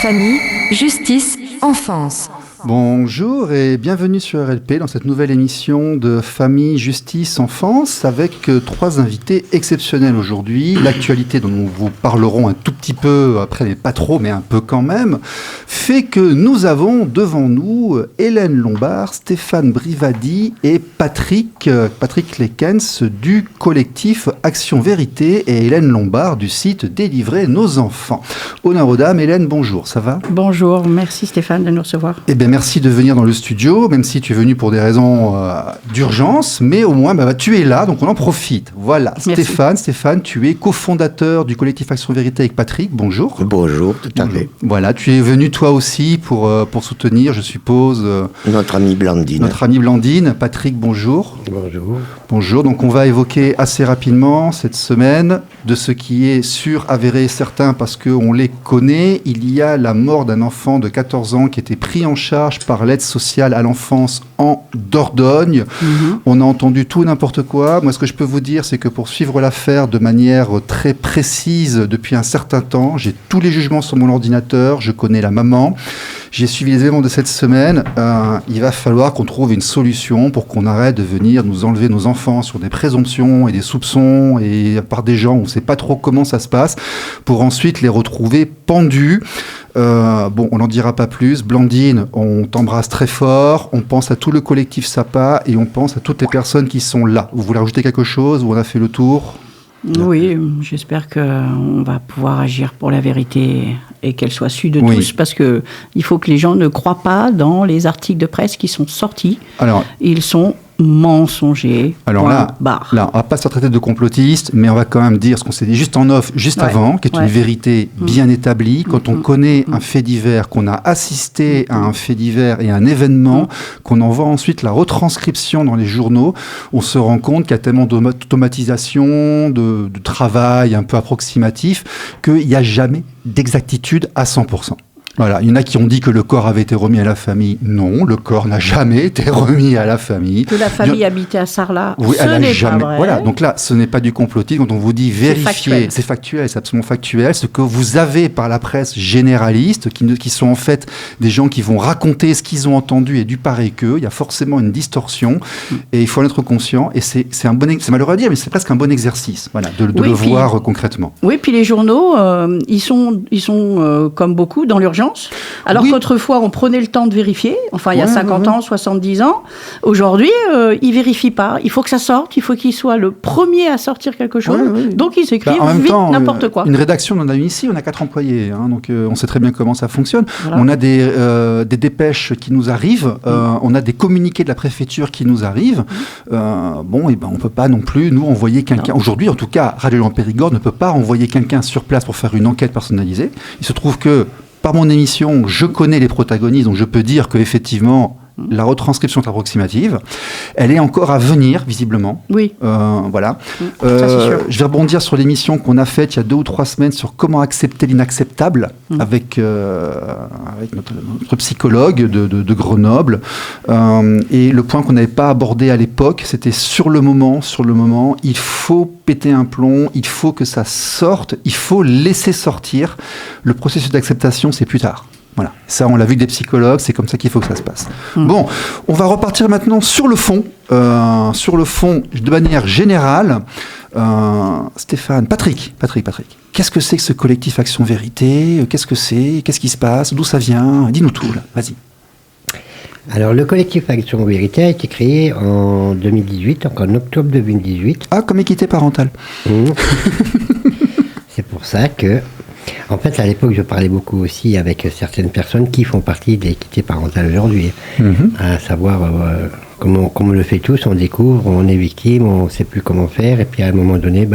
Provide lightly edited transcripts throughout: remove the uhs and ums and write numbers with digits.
Famille, justice, enfance. Bonjour et bienvenue sur RLP dans cette nouvelle émission de Famille, Justice, Enfance avec trois invités exceptionnels aujourd'hui. L'actualité dont nous vous parlerons un tout petit peu, après mais pas trop, mais un peu quand même, fait que nous avons devant nous Hélène Lombard, Stéphane Brivadi et Patrick Lekens du collectif Action Vérité et Hélène Lombard du site Délivrer nos enfants. Honneur aux dames, Hélène, bonjour, ça va ? Bonjour, merci Stéphane de nous recevoir. Eh bien, merci de venir dans le studio, même si tu es venu pour des raisons d'urgence, mais au moins tu es là, donc on en profite. Voilà, Stéphane, tu es cofondateur du collectif Action Vérité avec Patrick, bonjour. Bonjour, tout à fait. Voilà, tu es venu toi aussi pour soutenir, je suppose... notre amie Blandine. Patrick, bonjour. Bonjour. Bonjour, donc on va évoquer assez rapidement cette semaine de ce qui est sûr, avéré et certain parce qu'on les connaît. Il y a la mort d'un enfant de 14 ans qui était pris en charge par l'aide sociale à l'enfance en Dordogne. On a entendu tout et n'importe quoi. Moi, ce que je peux vous dire, c'est que pour suivre l'affaire de manière très précise depuis un certain temps, j'ai tous les jugements sur mon ordinateur, je connais la maman, j'ai suivi les événements de cette semaine. Il va falloir qu'on trouve une solution pour qu'on arrête de venir nous enlever nos enfants sur des présomptions et des soupçons et par des gens où on ne sait pas trop comment ça se passe, pour ensuite les retrouver pendus. On n'en dira pas plus. Blandine, on t'embrasse très fort. On pense à tout le collectif SAPA et on pense à toutes les personnes qui sont là. Vous voulez rajouter quelque chose ou on a fait le tour ? Oui, j'espère qu'on va pouvoir agir pour la vérité et qu'elle soit su de tous, parce qu'il faut que les gens ne croient pas dans les articles de presse qui sont sortis. Alors, ils sont mensongers. Alors là, on va pas se traiter de complotiste, mais on va quand même dire ce qu'on s'est dit juste en off, avant, qui est une vérité bien établie. Quand on connaît un fait divers, qu'on a assisté à un fait divers et à un événement, qu'on en voit ensuite la retranscription dans les journaux, on se rend compte qu'il y a tellement d'automatisation, de travail un peu approximatif, qu'il n'y a jamais d'exactitude à 100%. Voilà, il y en a qui ont dit que le corps avait été remis à la famille. Non, le corps n'a jamais été remis à la famille. Que la famille habitait à Sarlat, oui, ce n'est jamais pas vrai. Voilà, donc là, ce n'est pas du complotisme. Quand on vous dit vérifier, c'est factuel, c'est absolument factuel. Ce que vous avez par la presse généraliste, qui sont en fait des gens qui vont raconter ce qu'ils ont entendu et du pareil qu'eux, il y a forcément une distorsion et il faut en être conscient. Et c'est malheureux à dire, mais c'est presque un bon exercice, voilà, de le voir concrètement. Oui, puis les journaux, ils sont comme beaucoup dans l'urgence. Alors qu'autrefois, on prenait le temps de vérifier. Enfin, il y a 50 ans, 70 ans. Aujourd'hui, ils ne vérifient pas. Il faut que ça sorte. Il faut qu'ils soient le premier à sortir quelque chose. Donc, ils écrivent vite n'importe quoi. Une rédaction, on en a une ici. On a 4 employés. Donc, on sait très bien comment ça fonctionne. Voilà. On a des dépêches qui nous arrivent. On a des communiqués de la préfecture qui nous arrivent. On ne peut pas non plus, nous, envoyer quelqu'un. Aujourd'hui, en tout cas, Radio Périgord ne peut pas envoyer quelqu'un sur place pour faire une enquête personnalisée. Il se trouve que par mon émission, je connais les protagonistes, donc je peux dire qu'effectivement, la retranscription est approximative. Elle est encore à venir, visiblement. Oui. Voilà. Ça, c'est sûr. Je vais rebondir sur l'émission qu'on a faite il y a 2 ou 3 semaines sur comment accepter l'inacceptable avec notre psychologue de Grenoble. Et le point qu'on n'avait pas abordé à l'époque, c'était sur le moment, il faut péter un plomb, il faut que ça sorte, il faut laisser sortir. Le processus d'acceptation, c'est plus tard. Voilà, ça on l'a vu des psychologues, c'est comme ça qu'il faut que ça se passe. Bon, on va repartir maintenant sur le fond, de manière générale. Stéphane, Patrick, qu'est-ce que c'est que ce collectif Action Vérité ? Qu'est-ce que c'est ? Qu'est-ce qui se passe ? D'où ça vient ? Dis-nous tout, là, vas-y. Alors, le collectif Action Vérité a été créé en 2018, donc en octobre 2018. Ah, comme équité parentale. C'est pour ça que... En fait, à l'époque, je parlais beaucoup aussi avec certaines personnes qui font partie de l'équité parentale aujourd'hui. À savoir, comme on le fait tous, on découvre, on est victime, on ne sait plus comment faire, et puis à un moment donné,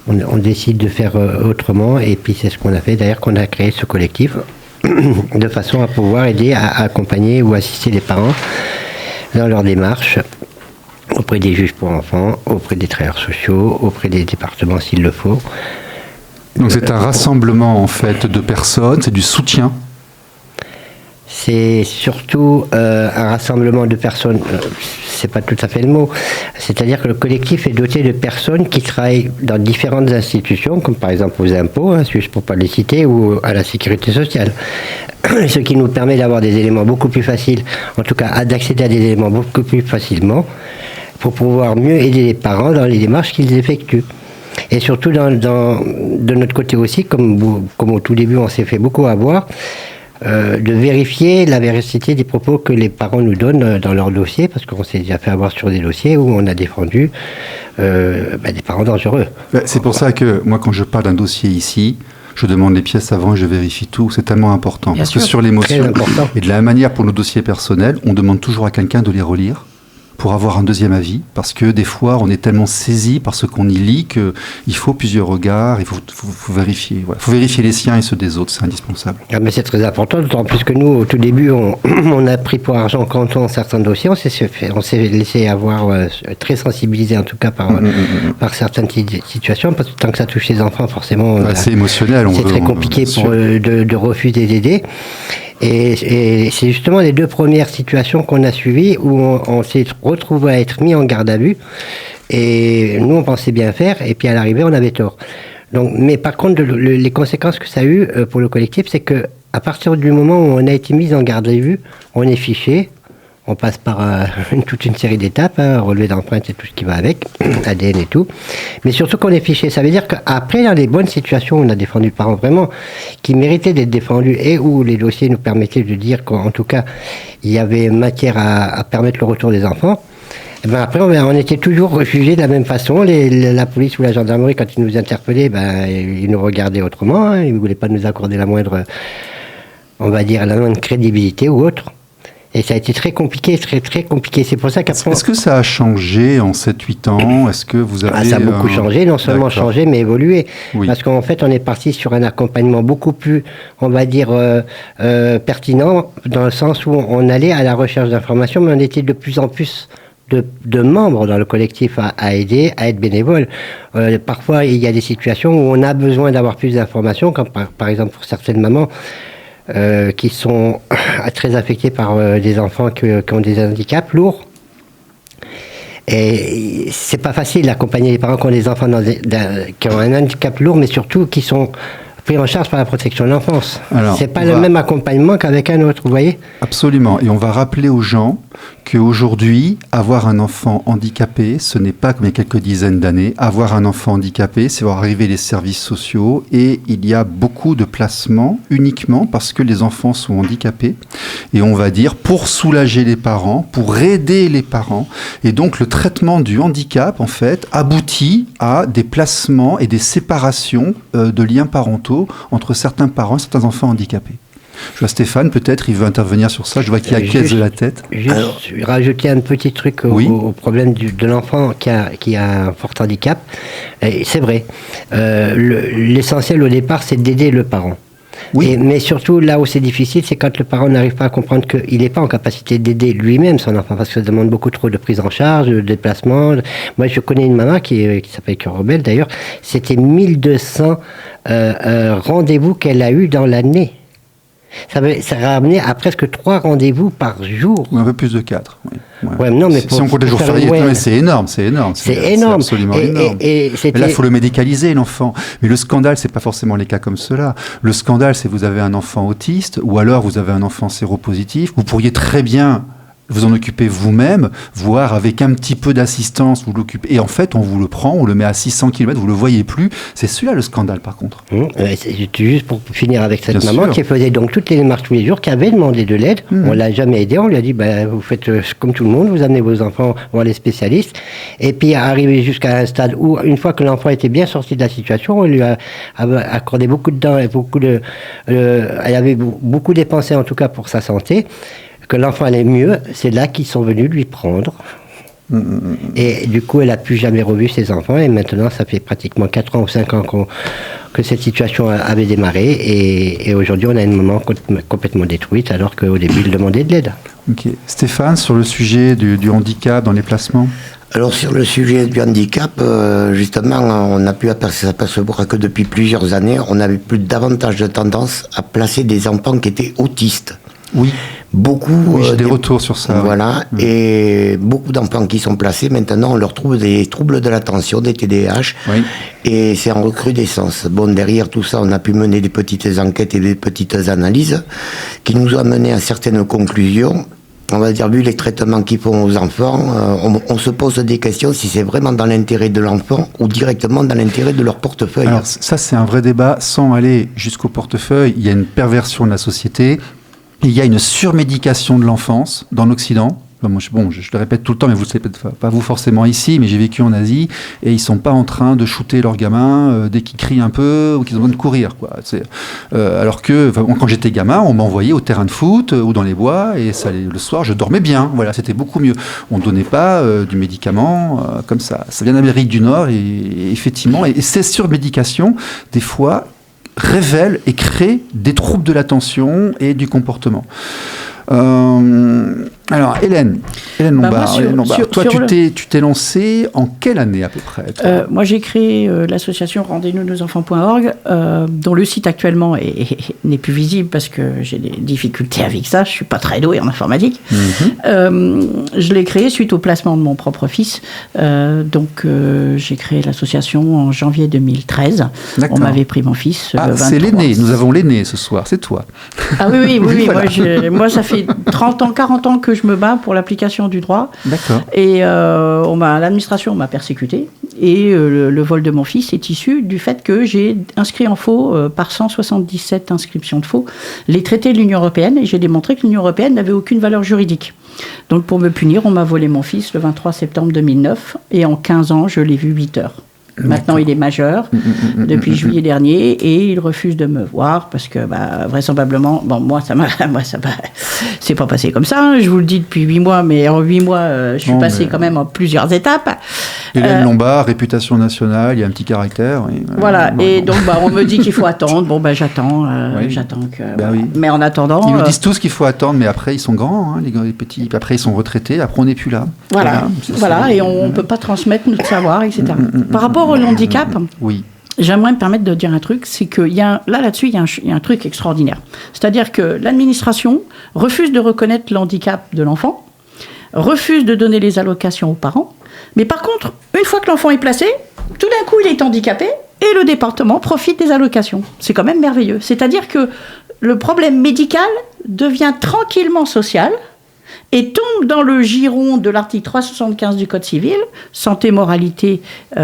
on décide de faire autrement, et puis c'est ce qu'on a fait, d'ailleurs, qu'on a créé ce collectif, de façon à pouvoir aider à accompagner ou assister les parents dans leur démarche, auprès des juges pour enfants, auprès des travailleurs sociaux, auprès des départements s'il le faut. Donc c'est un rassemblement en fait de personnes, c'est du soutien. c'est surtout un rassemblement de personnes, c'est pas tout à fait le mot, c'est-à-dire que le collectif est doté de personnes qui travaillent dans différentes institutions, comme par exemple aux impôts, juste pour pas les citer, ou à la sécurité sociale. Ce qui nous permet d'avoir des éléments beaucoup plus faciles, en tout cas d'accéder à des éléments beaucoup plus facilement, pour pouvoir mieux aider les parents dans les démarches qu'ils effectuent. Et surtout de notre côté aussi, comme au tout début on s'est fait beaucoup avoir, de vérifier la véracité des propos que les parents nous donnent dans leurs dossiers, parce qu'on s'est déjà fait avoir sur des dossiers où on a défendu des parents dangereux. C'est pour ça que moi, quand je parle d'un dossier ici, je demande les pièces avant et je vérifie tout. C'est tellement important. Bien parce sûr. que sur l'émotion, et de la même manière pour nos dossiers personnels, on demande toujours à quelqu'un de les relire pour avoir un deuxième avis, parce que des fois, on est tellement saisi par ce qu'on y lit qu'il faut plusieurs regards, il faut vérifier. Il faut vérifier les siens et ceux des autres, c'est indispensable. Ah, mais c'est très important, d'autant plus que nous, au tout début, on a pris pour argent comptant certains dossiers, on s'est laissé avoir, très sensibilisé en tout cas par certaines situations, parce que tant que ça touche les enfants, forcément, c'est émotionnel. C'est très compliqué de refuser d'aider. Et c'est justement les 2 premières situations qu'on a suivies où on s'est retrouvé à être mis en garde à vue. Et nous, on pensait bien faire, et puis à l'arrivée, on avait tort. Donc, mais par contre, les conséquences que ça a eu pour le collectif, c'est que à partir du moment où on a été mis en garde à vue, on est fiché. On passe par toute une série d'étapes, relevé d'empreintes et tout ce qui va avec, ADN et tout. Mais surtout qu'on est fiché. Ça veut dire qu'après, dans les bonnes situations où on a défendu le parent vraiment, qui méritait d'être défendu et où les dossiers nous permettaient de dire qu'en tout cas, il y avait matière à permettre le retour des enfants, et ben après, on était toujours refugés de la même façon. La police ou la gendarmerie, quand ils nous interpellaient, ils nous regardaient autrement. Ils ne voulaient pas nous accorder la moindre, on va dire, la moindre crédibilité ou autre. Et ça a été très compliqué, très très compliqué. C'est pour ça qu'après... Est-ce que ça a changé en 7-8 ans? Est-ce que vous avez... ça a beaucoup changé, non seulement changé, mais évolué. Oui. Parce qu'en fait, on est parti sur un accompagnement beaucoup plus, on va dire, pertinent, dans le sens où on allait à la recherche d'informations, mais on était de plus en plus de membres dans le collectif à aider, à être bénévoles. Parfois, il y a des situations où on a besoin d'avoir plus d'informations, comme par exemple pour certaines mamans, qui sont très affectés par des enfants qui ont des handicaps lourds. Et c'est pas facile d'accompagner les parents qui ont des enfants qui ont un handicap lourd, mais surtout qui sont pris en charge par la protection de l'enfance. C'est pas le même accompagnement qu'avec un autre, vous voyez ? Absolument. Et on va rappeler aux gens qu'aujourd'hui, avoir un enfant handicapé, ce n'est pas comme il y a quelques dizaines d'années. Avoir un enfant handicapé, c'est voir arriver les services sociaux et il y a beaucoup de placements uniquement parce que les enfants sont handicapés. Et on va dire pour soulager les parents, pour aider les parents. Et donc le traitement du handicap, en fait, aboutit à des placements et des séparations de liens parentaux entre certains parents et certains enfants handicapés. Je vois Stéphane, peut-être, il veut intervenir sur ça. Je vois qu'il acquiesce de la tête. Juste rajouter un petit truc au problème de l'enfant qui a un fort handicap. Et c'est vrai. L'essentiel au départ, c'est d'aider le parent. Oui. Mais surtout, là où c'est difficile, c'est quand le parent n'arrive pas à comprendre qu'il n'est pas en capacité d'aider lui-même son enfant, parce que ça demande beaucoup trop de prise en charge, de déplacement. Moi, je connais une maman qui s'appelle Cœur Rebelle, d'ailleurs. C'était 1200 rendez-vous qu'elle a eu dans l'année. Ça a ramené à presque 3 rendez-vous par jour. Ou un peu plus de 4. Oui. Ouais, non, mais si on compte les jours fériés, c'est énorme. C'est énorme. C'est énorme. Absolument énorme. Et là, il faut le médicaliser, l'enfant. Mais le scandale, c'est pas forcément les cas comme cela. Le scandale, c'est que vous avez un enfant autiste, ou alors vous avez un enfant séropositif. Vous pourriez très bien vous en occuper vous-même, voire avec un petit peu d'assistance, vous l'occupez. Et en fait, on vous le prend, on le met à 600 km, vous le voyez plus. C'est celui-là le scandale, par contre. C'est juste pour finir avec cette maman qui faisait donc toutes les démarches tous les jours, qui avait demandé de l'aide. On l'a jamais aidé, on lui a dit, vous faites comme tout le monde, vous amenez vos enfants voir les spécialistes. Et puis, arrivé jusqu'à un stade où, une fois que l'enfant était bien sorti de la situation, on lui a accordé beaucoup de temps et elle avait beaucoup dépensé, en tout cas pour sa santé. Que l'enfant allait mieux, c'est là qu'ils sont venus lui prendre. Et du coup, elle n'a plus jamais revu ses enfants. Et maintenant, ça fait pratiquement 4 ans ou 5 ans que cette situation avait démarré. Et aujourd'hui, on a une maman complètement détruite, alors qu'au début, il demandait de l'aide. Ok. Stéphane, sur le sujet du handicap dans les placements ? Alors sur le sujet du handicap, justement, on a pu s'apercevoir que depuis plusieurs années, on avait plus davantage de tendance à placer des enfants qui étaient autistes. Oui. Beaucoup. J'ai des retours sur ça. Voilà. Oui. Et beaucoup d'enfants qui sont placés, maintenant, on leur trouve des troubles de l'attention, des TDAH. Oui. Et c'est en recrudescence. Bon, derrière tout ça, on a pu mener des petites enquêtes et des petites analyses qui nous ont amené à certaines conclusions. On va dire, vu les traitements qu'ils font aux enfants, on se pose des questions si c'est vraiment dans l'intérêt de l'enfant ou directement dans l'intérêt de leur portefeuille. Alors ça, c'est un vrai débat. Sans aller jusqu'au portefeuille, il y a une perversion de la société. Il y a une surmédication de l'enfance dans l'Occident. Je le répète tout le temps, mais vous ne le savez pas vous forcément ici, mais j'ai vécu en Asie, et ils ne sont pas en train de shooter leurs gamins dès qu'ils crient un peu ou qu'ils ont besoin de courir, quoi. Alors que quand j'étais gamin, on m'envoyait au terrain de foot ou dans les bois, et le soir, je dormais bien. Voilà, c'était beaucoup mieux. On ne donnait pas du médicament comme ça. Ça vient d'Amérique du Nord, et effectivement, et ces surmédications, des fois, révèlent et créent des troubles de l'attention et du comportement. Alors, Hélène Lombard, toi, tu t'es lancée en quelle année à peu près moi, j'ai créé l'association rendez-nous-nos-enfants.org, dont le site actuellement n'est plus visible parce que j'ai des difficultés avec ça. Je suis pas très douée en informatique. Je l'ai créé suite au placement de mon propre fils. Donc, j'ai créé l'association en janvier 2013. D'accord. On m'avait pris mon fils. C'est l'aîné. Nous avons l'aîné ce soir. C'est toi. Ah oui. Voilà. Moi, ça fait 30 ans, 40 ans que je me bats pour l'application du droit. D'accord. Et l'administration m'a persécuté. Et le vol de mon fils est issu du fait que j'ai inscrit en faux, par 177 inscriptions de faux, les traités de l'Union européenne. Et j'ai démontré que l'Union européenne n'avait aucune valeur juridique. Donc pour me punir, on m'a volé mon fils le 23 septembre 2009. Et en 15 ans, je l'ai vu 8 heures. Maintenant, il est majeur depuis juillet dernier et il refuse de me voir parce que, vraisemblablement, moi, c'est pas passé comme ça. Hein, je vous le dis depuis 8 mois, mais en 8 mois, je suis passée quand même en plusieurs étapes. Hélène Lombard, réputation nationale, il y a un petit caractère. Voilà. Et donc, on me dit qu'il faut attendre. J'attends. J'attends que. Oui. Mais en attendant. Ils nous disent tous qu'il faut attendre, mais après, ils sont grands, hein, les petits. Après, ils sont retraités. Après, on n'est plus là. Voilà. Et on ne peut pas transmettre notre savoir, etc. Par rapport au handicap, oui. J'aimerais me permettre de dire un truc, c'est que là-dessus, il y a un truc extraordinaire. C'est-à-dire que l'administration refuse de reconnaître le handicap de l'enfant, refuse de donner les allocations aux parents, mais par contre, une fois que l'enfant est placé, tout d'un coup, il est handicapé et le département profite des allocations. C'est quand même merveilleux. C'est-à-dire que le problème médical devient tranquillement social, et tombe dans le giron de l'article 375 du Code civil, santé, moralité, et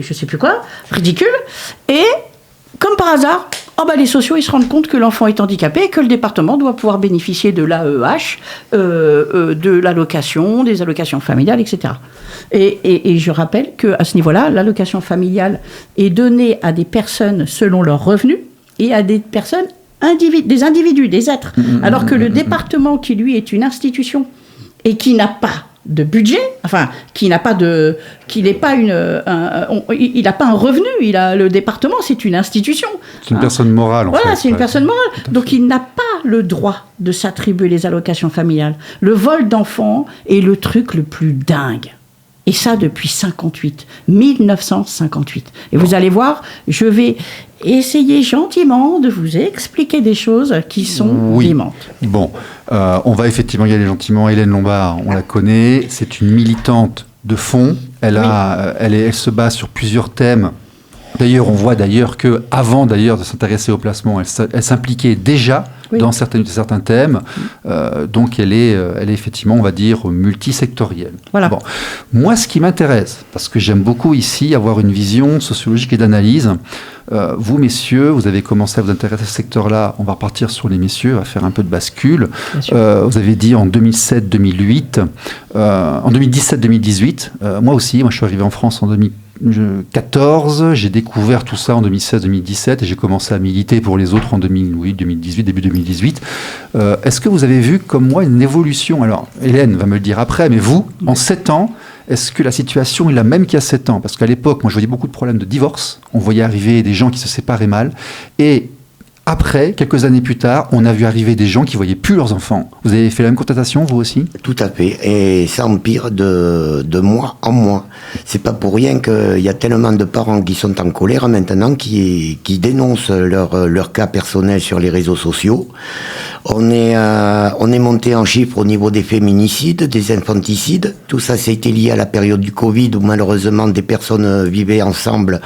je sais plus quoi, ridicule, et comme par hasard, les sociaux ils se rendent compte que l'enfant est handicapé et que le département doit pouvoir bénéficier de l'AEH, de l'allocation, des allocations familiales, etc. Et je rappelle qu'à ce niveau-là, l'allocation familiale est donnée à des personnes selon leurs revenus et à des personnes des individus, des êtres. Alors que le département, qui lui est une institution et qui n'a pas de budget, il n'a pas un revenu. Le département, c'est une institution. C'est une personne morale, en fait. Voilà, c'est une personne morale. Donc, il n'a pas le droit de s'attribuer les allocations familiales. Le vol d'enfants est le truc le plus dingue. Et ça depuis 1958. Et vous allez voir, je vais essayer gentiment de vous expliquer des choses qui sont démentes. Bon, on va effectivement y aller gentiment. Hélène Lombard, on la connaît, c'est une militante de fond. Elle se bat sur plusieurs thèmes. D'ailleurs, on voit qu'avant de s'intéresser au placement, elle s'impliquait déjà dans certains thèmes. Donc, elle est effectivement, on va dire, multisectorielle. Voilà. Bon. Moi, ce qui m'intéresse, parce que j'aime beaucoup ici avoir une vision sociologique et d'analyse, vous, messieurs, vous avez commencé à vous intéresser à ce secteur-là. On va repartir sur les messieurs, on va faire un peu de bascule. Vous avez dit en 2007-2008, en 2017-2018. Moi aussi, je suis arrivé en France en 2014, j'ai découvert tout ça en 2016-2017 et j'ai commencé à militer pour les autres en 2018, début 2018. Est-ce que vous avez vu comme moi une évolution? Alors, Hélène va me le dire après, mais vous, en 7 ans, est-ce que la situation est la même qu'il y a 7 ans? Parce qu'à l'époque, moi je voyais beaucoup de problèmes de divorce, on voyait arriver des gens qui se séparaient mal, et Après, quelques années plus tard, on a vu arriver des gens qui voyaient plus leurs enfants. Vous avez fait la même constatation, vous aussi ? Tout à fait, et ça empire de mois en mois. C'est pas pour rien qu'il y a tellement de parents qui sont en colère maintenant, qui dénoncent leur cas personnel sur les réseaux sociaux. On est monté en chiffres au niveau des féminicides, des infanticides. Tout ça, c'était lié à la période du Covid où malheureusement des personnes vivaient ensemble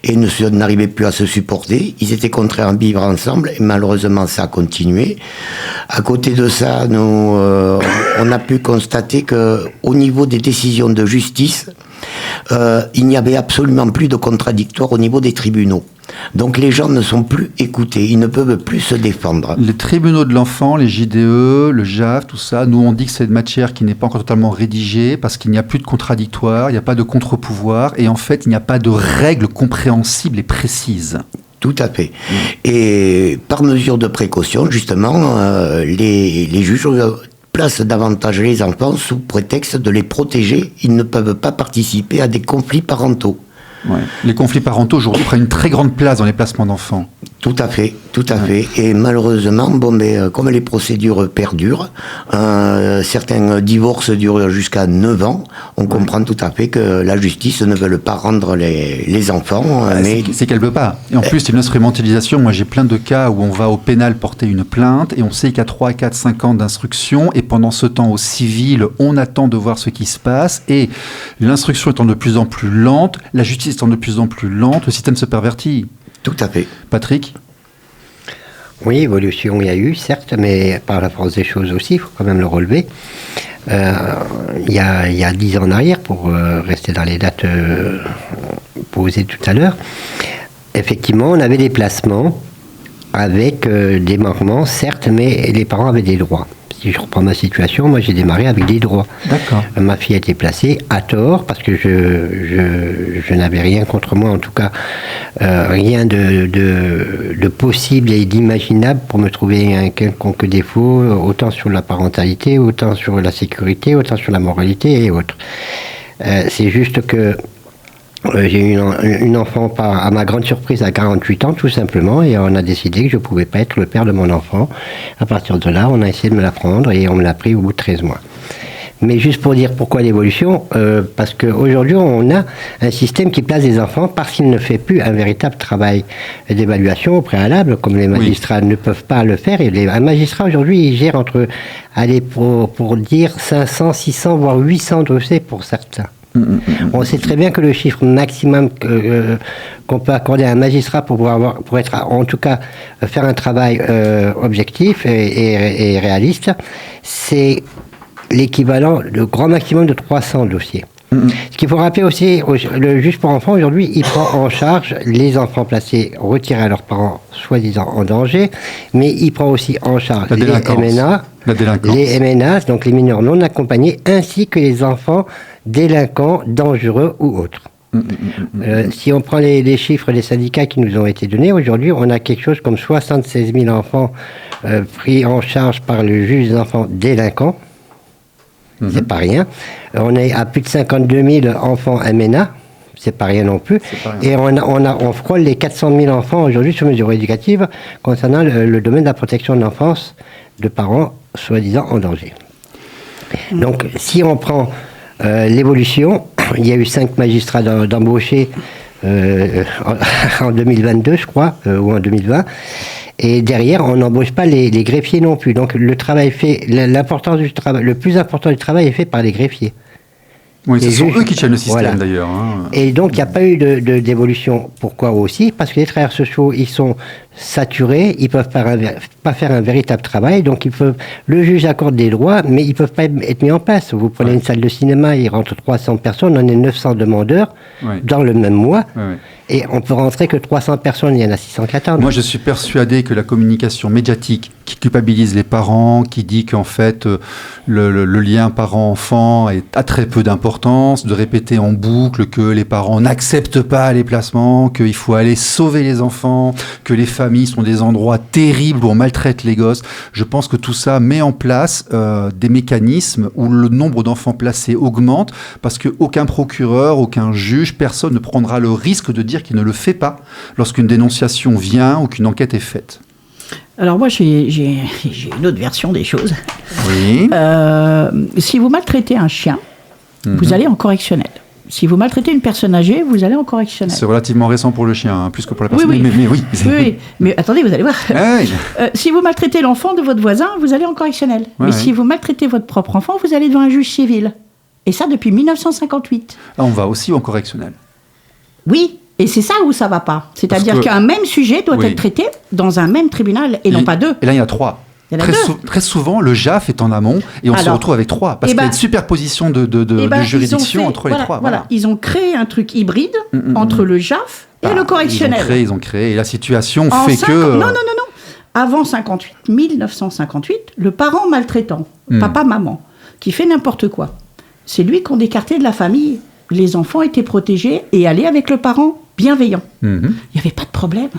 et n'arrivaient plus à se supporter. Ils étaient contraints à vivre ensemble et malheureusement ça a continué. À côté de ça, nous, on a pu constater que au niveau des décisions de justice, il n'y avait absolument plus de contradictoire au niveau des tribunaux. Donc les gens ne sont plus écoutés, ils ne peuvent plus se défendre. Les tribunaux de l'enfant, les JDE, le JAF, tout ça, nous on dit que c'est une matière qui n'est pas encore totalement rédigée parce qu'il n'y a plus de contradictoire, il n'y a pas de contre-pouvoir et en fait il n'y a pas de règles compréhensibles et précises. Tout à fait. Et par mesure de précaution, justement, les juges placent davantage les enfants sous prétexte de les protéger. Ils ne peuvent pas participer à des conflits parentaux. Ouais. Les conflits parentaux aujourd'hui prennent une très grande place dans les placements d'enfants. Tout à fait, tout à fait. Et malheureusement, comme les procédures perdurent, certains divorces durent jusqu'à 9 ans, on comprend tout à fait que la justice ne veut pas rendre les enfants. Mais... C'est qu'elle ne veut pas. Et en plus, c'est une instrumentalisation. Moi, j'ai plein de cas où on va au pénal porter une plainte et on sait qu'il y a 3, 4, 5 ans d'instruction et pendant ce temps, au civil, on attend de voir ce qui se passe et l'instruction étant de plus en plus lente, la justice étant de plus en plus lente, le système se pervertit. Tout à fait. Patrick ? Oui, évolution il y a eu, certes, mais par la force des choses aussi, il faut quand même le relever. Il y a 10 ans en arrière, pour rester dans les dates posées tout à l'heure, effectivement, on avait des placements avec des manquements, certes, mais les parents avaient des droits. Si je reprends ma situation, moi j'ai démarré avec des droits. D'accord. Ma fille a été placée à tort parce que je n'avais rien contre moi, en tout cas rien de possible et d'imaginable pour me trouver un quelconque défaut, autant sur la parentalité, autant sur la sécurité, autant sur la moralité et autres. C'est juste que j'ai eu une enfant, à ma grande surprise, à 48 ans, tout simplement, et on a décidé que je ne pouvais pas être le père de mon enfant. À partir de là, on a essayé de me la prendre, et on me l'a pris au bout de 13 mois. Mais juste pour dire pourquoi l'évolution, parce qu'aujourd'hui, on a un système qui place les enfants parce qu'il ne fait plus un véritable travail d'évaluation au préalable, comme les magistrats ne peuvent pas le faire. Et un magistrat, aujourd'hui, il gère pour dire 500, 600, voire 800 dossiers pour certains. On sait très bien que le chiffre maximum qu'on peut accorder à un magistrat pour être, en tout cas, faire un travail objectif et réaliste, c'est l'équivalent, le grand maximum de 300 dossiers. Ce qu'il faut rappeler aussi, le juge pour enfants, aujourd'hui, il prend en charge les enfants placés, retirés à leurs parents, soi-disant en danger, mais il prend aussi en charge les MNA, donc les mineurs non accompagnés, ainsi que les enfants délinquants, dangereux ou autres. Si on prend les chiffres des syndicats qui nous ont été donnés, aujourd'hui, on a quelque chose comme 76 000 enfants pris en charge par le juge des enfants délinquants. C'est pas rien. On est à plus de 52 000 enfants MNA, c'est pas rien non plus. Et on frôle les 400 000 enfants aujourd'hui sur mesure éducative concernant le domaine de la protection de l'enfance de parents soi-disant en danger. Donc, si on prend l'évolution, il y a eu 5 magistrats d'embauchés en 2022, je crois, ou en 2020. Et derrière, on n'embauche pas les greffiers non plus. Donc le travail fait, l'importance du travail, le plus important du travail est fait par les greffiers. Oui, ce sont eux qui tiennent le système d'ailleurs. Hein. Et donc il n'y a pas eu d'évolution. Pourquoi aussi ? Parce que les travailleurs sociaux, ils sont saturés, ils ne peuvent pas faire un véritable travail. Donc le juge accorde des droits, mais ils ne peuvent pas être mis en place. Vous prenez une salle de cinéma, il rentre 300 personnes, on est 900 demandeurs dans le même mois. Et on peut rentrer que 300 personnes, il y en a 600 qui attendent. Moi, je suis persuadé que la communication médiatique qui culpabilise les parents, qui dit qu'en fait, le lien parent-enfant a très peu d'importance, de répéter en boucle que les parents n'acceptent pas les placements, qu'il faut aller sauver les enfants, que les familles sont des endroits terribles où on maltraite les gosses. Je pense que tout ça met en place des mécanismes où le nombre d'enfants placés augmente parce qu'aucun procureur, aucun juge, personne ne prendra le risque de dire qu'il ne le fait pas lorsqu'une dénonciation vient ou qu'une enquête est faite. Alors moi, j'ai une autre version des choses. Oui. Si vous maltraitez un chien, vous allez en correctionnel. Si vous maltraitez une personne âgée, vous allez en correctionnel. C'est relativement récent pour le chien, hein, plus que pour la personne. Oui. Mais oui. Oui. Mais attendez, vous allez voir. Ah oui. Si vous maltraitez l'enfant de votre voisin, vous allez en correctionnel. Mais si vous maltraitez votre propre enfant, vous allez devant un juge civil. Et ça depuis 1958. Là, on va aussi en correctionnel. Oui, et c'est ça où ça va pas. C'est-à-dire qu'un même sujet doit être traité dans un même tribunal, et non pas deux. Et là, il y en a trois. Très souvent, le JAF est en amont et on se retrouve avec trois. Parce qu'il y a une superposition de juridictions entre les trois. Voilà. Ils ont créé un truc hybride entre le JAF et le correctionnel. Ils ont créé. Et la situation que... Non. Avant 1958, le parent maltraitant, papa-maman, qui fait n'importe quoi, c'est lui qu'on écartait de la famille. Les enfants étaient protégés et allaient avec le parent bienveillant. Il n'y avait pas de problème.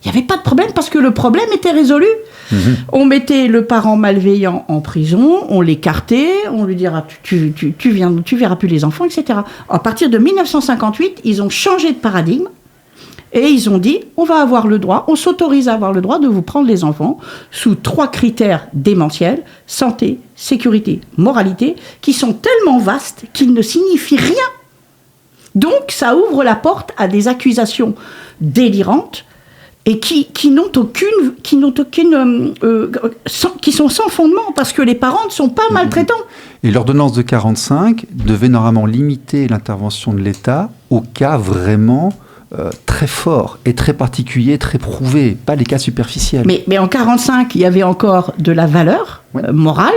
Il n'y avait pas de problème parce que le problème était résolu. On mettait le parent malveillant en prison, on l'écartait, on lui dira tu verras plus les enfants, etc. À partir de 1958, ils ont changé de paradigme et ils ont dit on s'autorise à avoir le droit de vous prendre les enfants sous 3 critères démentiels, santé, sécurité, moralité, qui sont tellement vastes qu'ils ne signifient rien. Donc ça ouvre la porte à des accusations délirantes et qui sont sans fondement, parce que les parents ne sont pas maltraitants. Et l'ordonnance de 45 devait normalement limiter l'intervention de l'État aux cas vraiment très forts et très particuliers, très prouvés, pas les cas superficiels. Mais en 45, il y avait encore de la valeur morale.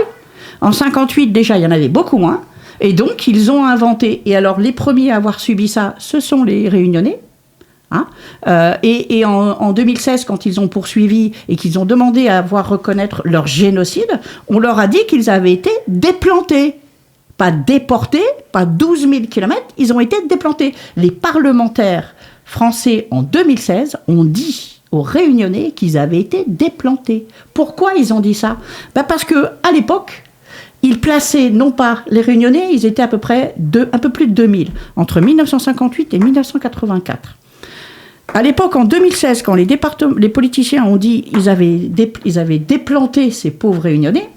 En 58, déjà, il y en avait beaucoup moins. Et donc, ils ont inventé. Et alors, les premiers à avoir subi ça, ce sont les Réunionnais. Et en 2016, quand ils ont poursuivi et qu'ils ont demandé à voir reconnaître leur génocide, on leur a dit qu'ils avaient été déplantés. Pas déportés, pas 12 000 kilomètres, ils ont été déplantés. Les parlementaires français, en 2016, ont dit aux Réunionnais qu'ils avaient été déplantés. Pourquoi ils ont dit ça ? Parce qu'à l'époque, ils plaçaient, non pas les Réunionnais, ils étaient à peu près un peu plus de 2000, entre 1958 et 1984. À l'époque, en 2016, quand les politiciens ont dit qu'ils avaient déplanté ces pauvres Réunionnais,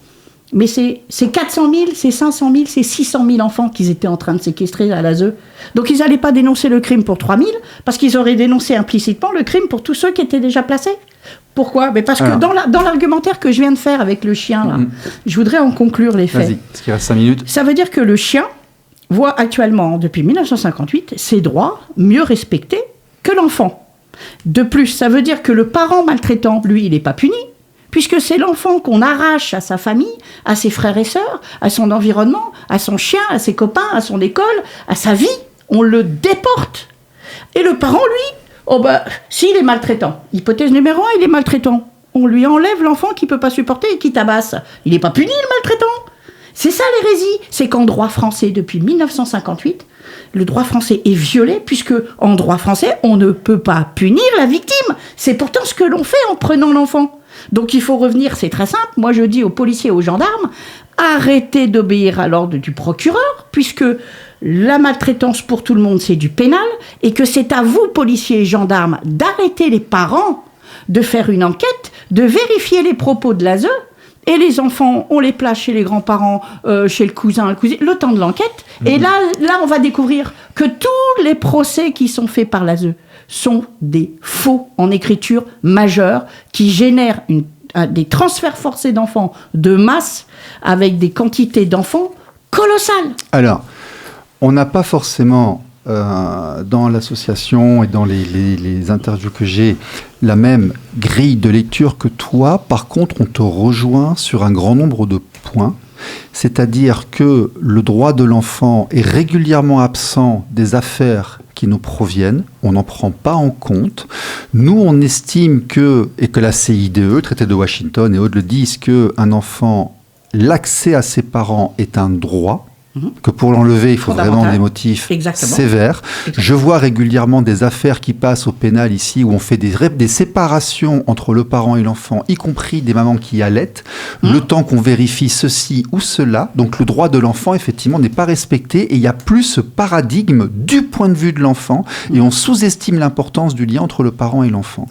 mais c'est 400 000, c'est 500 000, c'est 600 000 enfants qu'ils étaient en train de séquestrer à l'ASE. Donc ils n'allaient pas dénoncer le crime pour 3 000, parce qu'ils auraient dénoncé implicitement le crime pour tous ceux qui étaient déjà placés. Pourquoi ? Parce que dans l'argumentaire que je viens de faire avec le chien, là, je voudrais en conclure les faits. Vas-y, parce qu'il reste 5 minutes. Ça veut dire que le chien voit actuellement, depuis 1958, ses droits mieux respectés que l'enfant. De plus, ça veut dire que le parent maltraitant, lui, il n'est pas puni, puisque c'est l'enfant qu'on arrache à sa famille, à ses frères et sœurs, à son environnement, à son chien, à ses copains, à son école, à sa vie. On le déporte. Et le parent, lui, s'il est maltraitant, hypothèse numéro 1, il est maltraitant. On lui enlève l'enfant qu'il ne peut pas supporter et qui tabasse. Il n'est pas puni, le maltraitant. C'est ça l'hérésie. C'est qu'en droit français, depuis 1958, le droit français est violé, puisque en droit français, on ne peut pas punir la victime. C'est pourtant ce que l'on fait en prenant l'enfant. Donc il faut revenir, c'est très simple. Moi je dis aux policiers et aux gendarmes, arrêtez d'obéir à l'ordre du procureur, puisque la maltraitance pour tout le monde c'est du pénal, et que c'est à vous, policiers et gendarmes, d'arrêter les parents, de faire une enquête, de vérifier les propos de l'ASE. Et les enfants, on les place chez les grands-parents, chez le cousin, la cousine, le temps de l'enquête. Et là, on va découvrir que tous les procès qui sont faits par l'ASE sont des faux en écriture majeure qui génèrent des transferts forcés d'enfants de masse avec des quantités d'enfants colossales. Alors, on n'a pas forcément... dans l'association et dans les interviews que j'ai, la même grille de lecture que toi. Par contre, on te rejoint sur un grand nombre de points. C'est-à-dire que le droit de l'enfant est régulièrement absent des affaires qui nous proviennent. On n'en prend pas en compte. Nous, on estime et que la CIDE, traité de Washington et autres le disent, qu'un enfant, l'accès à ses parents est un droit. que pour l'enlever, il faut vraiment des motifs sévères. Je vois régulièrement des affaires qui passent au pénal ici, où on fait des séparations entre le parent et l'enfant, y compris des mamans qui allaitent, le temps qu'on vérifie ceci ou cela. Donc le droit de l'enfant, effectivement, n'est pas respecté, et il n'y a plus ce paradigme du point de vue de l'enfant, et on sous-estime l'importance du lien entre le parent et l'enfant.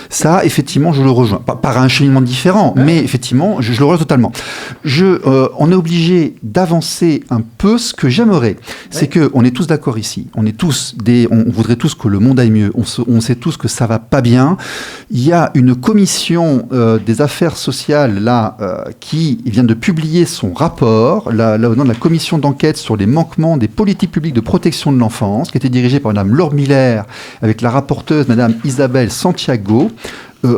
Ça, effectivement, je le rejoins. Par un cheminement différent, mais effectivement, je le rejoins totalement. On est obligé d'avancer un peu. Ce que j'aimerais, c'est qu'on est tous d'accord ici. On voudrait tous que le monde aille mieux. On sait tous que ça va pas bien. Il y a une commission des affaires sociales là qui vient de publier son rapport, au nom de la commission d'enquête sur les manquements des politiques publiques de protection de l'enfance, qui a été dirigée par Mme Laure Miller avec la rapporteuse Mme Isabelle Santiago.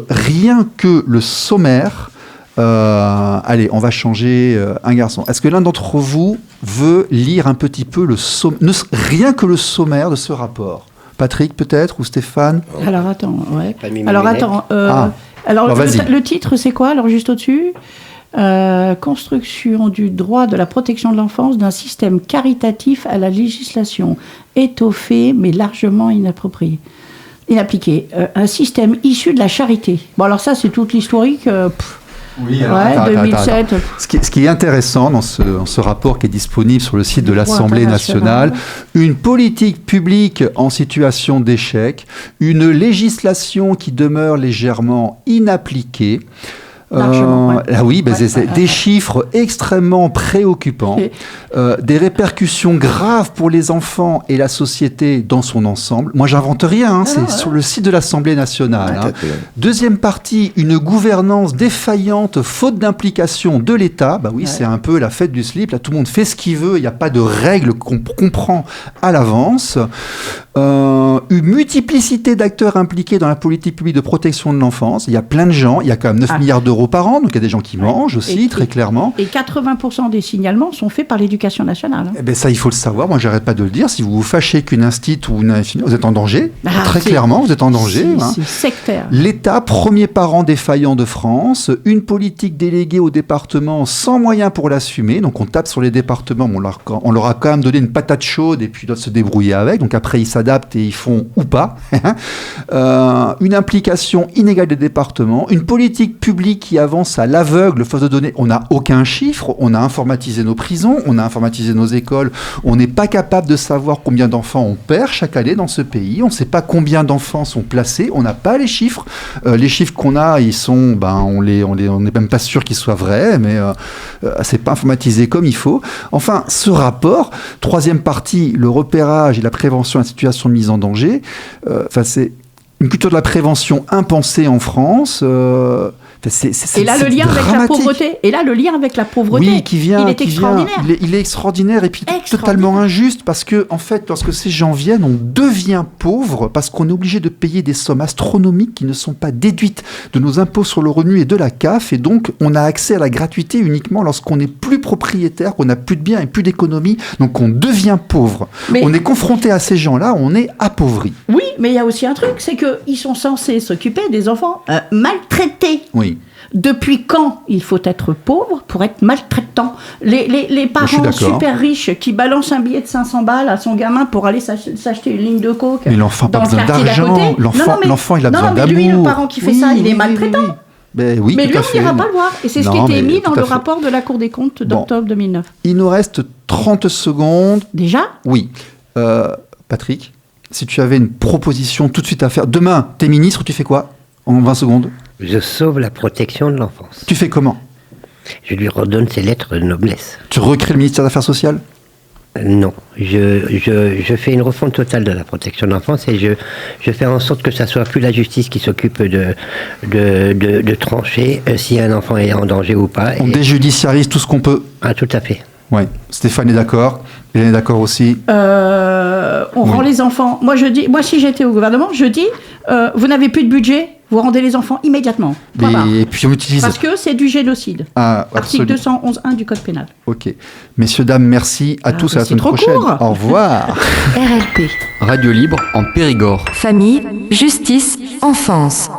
Rien que le sommaire. Allez, on va changer un garçon. Est-ce que l'un d'entre vous veut lire un petit peu rien que le sommaire de ce rapport? Patrick, peut-être, ou Stéphane? Alors, attends, ouais. Vas-y. Le titre, c'est quoi, alors, juste au-dessus? Construction du droit de la protection de l'enfance d'un système caritatif à la législation étoffée, mais largement inapproprié. Inappliqué. Un système issu de la charité. Bon, alors ça, c'est toute l'historique... Oui, alors, 2007. Ce qui est intéressant dans ce rapport qui est disponible sur le site de l'Assemblée nationale, une politique publique en situation d'échec, une législation qui demeure légèrement inappliquée. Des chiffres extrêmement préoccupants, des répercussions graves pour les enfants et la société dans son ensemble. Moi, j'invente rien, c'est sur le site de l'Assemblée nationale. Deuxième partie, une gouvernance défaillante, faute d'implication de l'État. C'est un peu la fête du slip. Là, tout le monde fait ce qu'il veut. Il n'y a pas de règles qu'on comprend à l'avance. Une multiplicité d'acteurs impliqués dans la politique publique de protection de l'enfance. Il y a plein de gens. Il y a quand même 9 milliards d'euros par an, donc il y a des gens qui mangent aussi, très clairement. Et 80% des signalements sont faits par l'éducation nationale. Eh bien ça, il faut le savoir, moi j'arrête pas de le dire, si vous vous fâchez qu'une institut ou une infirmière, vous êtes en danger, très clairement, vous êtes en danger. C'est sectaire. L'État, premier parent défaillant de France, une politique déléguée aux départements sans moyens pour l'assumer, donc on tape sur les départements, on leur a quand même donné une patate chaude et puis ils doivent se débrouiller avec, donc après ils s'adaptent et ils font ou pas. Une implication inégale des départements, une politique publique qui avance à l'aveugle, faute de données. On n'a aucun chiffre, on a informatisé nos prisons, on a informatisé nos écoles, on n'est pas capable de savoir combien d'enfants on perd chaque année dans ce pays, on ne sait pas combien d'enfants sont placés, on n'a pas les chiffres. Les chiffres qu'on a, ils sont, on n'est même pas sûr qu'ils soient vrais, mais c'est pas informatisé comme il faut. Enfin, ce rapport, troisième partie, le repérage et la prévention à la situation de mise en danger, c'est une culture de la prévention impensée en France. Et là, le lien avec la pauvreté. Oui, il est extraordinaire. Il est extraordinaire et puis totalement injuste parce que, en fait, lorsque ces gens viennent, on devient pauvre parce qu'on est obligé de payer des sommes astronomiques qui ne sont pas déduites de nos impôts sur le revenu et de la CAF. Et donc, on a accès à la gratuité uniquement lorsqu'on n'est plus propriétaire, qu'on n'a plus de biens et plus d'économie. Donc, on devient pauvre. On est confronté à ces gens-là, on est appauvri. Oui, mais il y a aussi un truc, c'est qu'ils sont censés s'occuper des enfants maltraités. Oui. Depuis quand il faut être pauvre pour être maltraitant? Les parents super riches qui balancent un billet de 500 balles à son gamin pour aller s'acheter une ligne de coke. Mais l'enfant n'a pas besoin d'argent. L'enfant, il a besoin d'amour. Mais lui, le parent qui fait ça, il est maltraitant. Mais lui, on n'ira pas le voir. Et c'est ce qui était émis dans le rapport de la Cour des comptes d'octobre 2009. Il nous reste 30 secondes. Déjà? Oui. Patrick, si tu avais une proposition tout de suite à faire, demain, t'es ministre, tu fais quoi en 20 secondes? Je sauve la protection de l'enfance. Tu fais comment? Je lui redonne ses lettres de noblesse. Tu recrées le ministère des Affaires sociales? Non. Je fais une refonte totale de la protection de l'enfance et je fais en sorte que ça soit plus la justice qui s'occupe de trancher si un enfant est en danger ou pas. On déjudiciarise tout ce qu'on peut. Ah, tout à fait. Ouais. Stéphane est d'accord. Hélène est d'accord aussi. On rend les enfants. Moi, si j'étais au gouvernement, je dis, vous n'avez plus de budget, vous rendez les enfants immédiatement. Et puis on utilise. Parce que c'est du génocide. Article 211.1 du Code pénal. Ok. Messieurs, dames, merci à tous. À la semaine prochaine. Au revoir. RLP. Radio Libre en Périgord. Famille, justice, enfance.